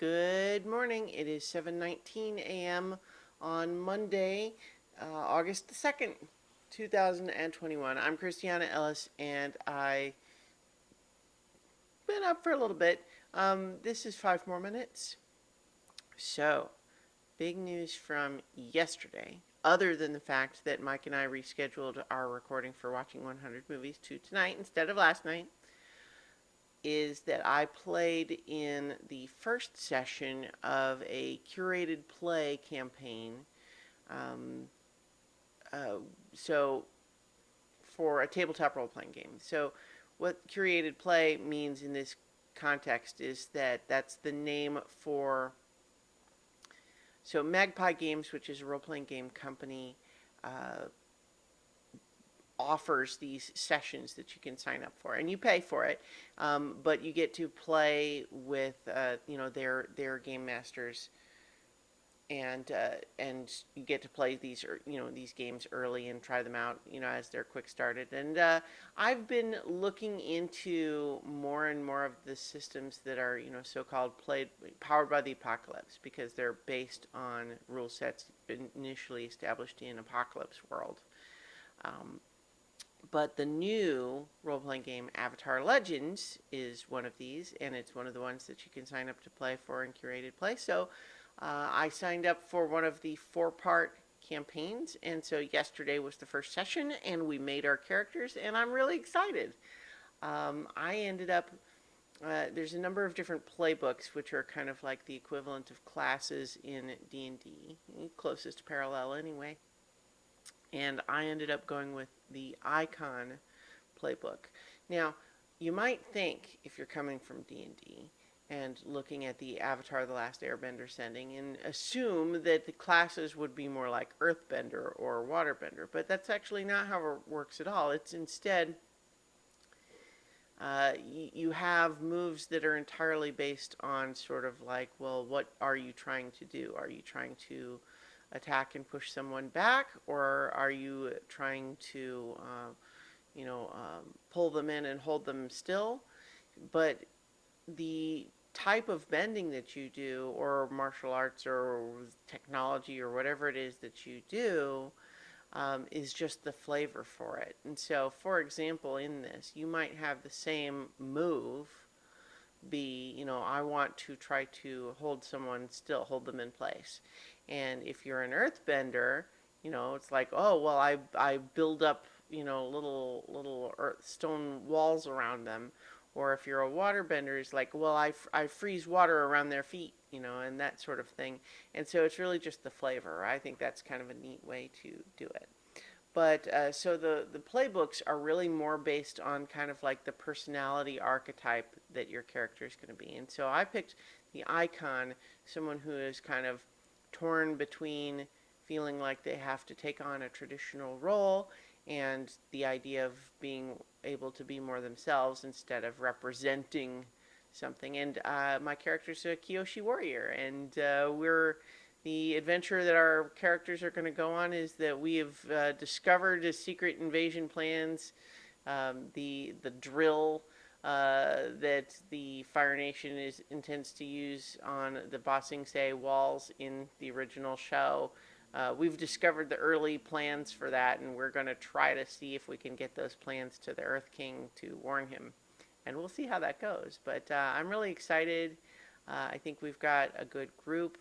Good morning. It is 7:19 a.m. on Monday, August the 2nd, 2021. I'm Christiana Ellis, and I've been up for a little bit. This is 5 more minutes. So, big news from yesterday, other than the fact that Mike and I rescheduled our recording for watching 100 movies to tonight instead of last night, is that I played in the first session of a curated play campaign. Um, uh, so, for a tabletop role playing game. So, what curated play means in this context is that that's the name for. So, Magpie Games, which is a role playing game company, uh, offers these sessions that you can sign up for, and you pay for it, but you get to play with their game masters, and you get to play these games early and try them out as they're quick started. And I've been looking into more and more of the systems that are so-called powered by the apocalypse, because they're based on rule sets initially established in apocalypse world. But the new role-playing game Avatar Legends is one of these, and it's one of the ones that you can sign up to play for in curated play. So I signed up for one of the 4-part campaigns, and so yesterday was the first session, and we made our characters, and I'm really excited. I ended up there's a number of different playbooks, which are kind of like the equivalent of classes in D&D, closest parallel anyway. And I ended up going with the Icon playbook. Now, you might think, if you're coming from D&D and looking at the Avatar: The Last Airbender setting, and assume that the classes would be more like Earthbender or Waterbender, but that's actually not how it works at all. It's instead, you have moves that are entirely based on sort of like, well, what are you trying to do? Are you trying to attack and push someone back, or are you trying to pull them in and hold them still? But the type of bending that you do, or martial arts or technology or whatever it is that you do, is just the flavor for it. And so, for example, in this, you might have the same move be, I want to try to hold someone still, hold them in place. And if you're an earthbender, it's like, oh, well, I build up, little earth, stone walls around them. Or if you're a waterbender, it's like, well, I freeze water around their feet, and that sort of thing. And so it's really just the flavor. I think that's kind of a neat way to do it. But so the playbooks are really more based on kind of like the personality archetype that your character is going to be. And so I picked the Icon, someone who is kind of torn between feeling like they have to take on a traditional role and the idea of being able to be more themselves instead of representing something. And my character's a Kyoshi warrior, and the adventure that our characters are going to go on is that we have discovered a secret invasion plans, the drill that the Fire Nation intends to use on the Ba Sing Se walls in the original show. We've discovered the early plans for that, and we're going to try to see if we can get those plans to the Earth King to warn him. And we'll see how that goes. But I'm really excited. I think we've got a good group,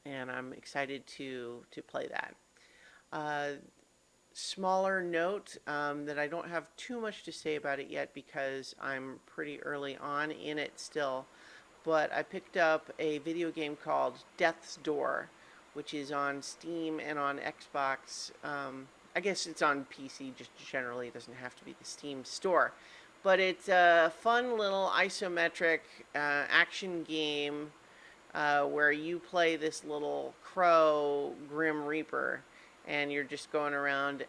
and I'm excited to play that. Smaller note that I don't have too much to say about it yet because I'm pretty early on in it still, but I picked up a video game called Death's Door, which is on Steam and on Xbox. I guess it's on PC just generally. It doesn't have to be the Steam store. But it's a fun little isometric action game where you play this little crow Grim Reaper, and you're just going around.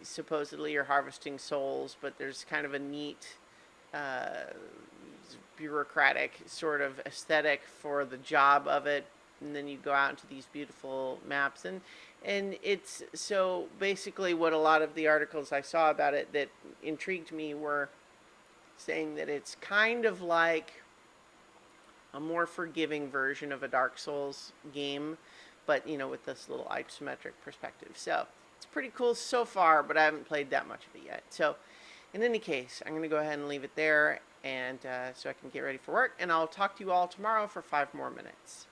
Supposedly, you're harvesting souls, but there's kind of a neat, bureaucratic sort of aesthetic for the job of it. And then you go out into these beautiful maps, and it's so basically what a lot of the articles I saw about it that intrigued me were saying that it's kind of like a more forgiving version of a Dark Souls game, but with this little isometric perspective. So it's pretty cool so far, but I haven't played that much of it yet. So in any case, I'm going to go ahead and leave it there, and so I can get ready for work, and I'll talk to you all tomorrow for 5 more minutes.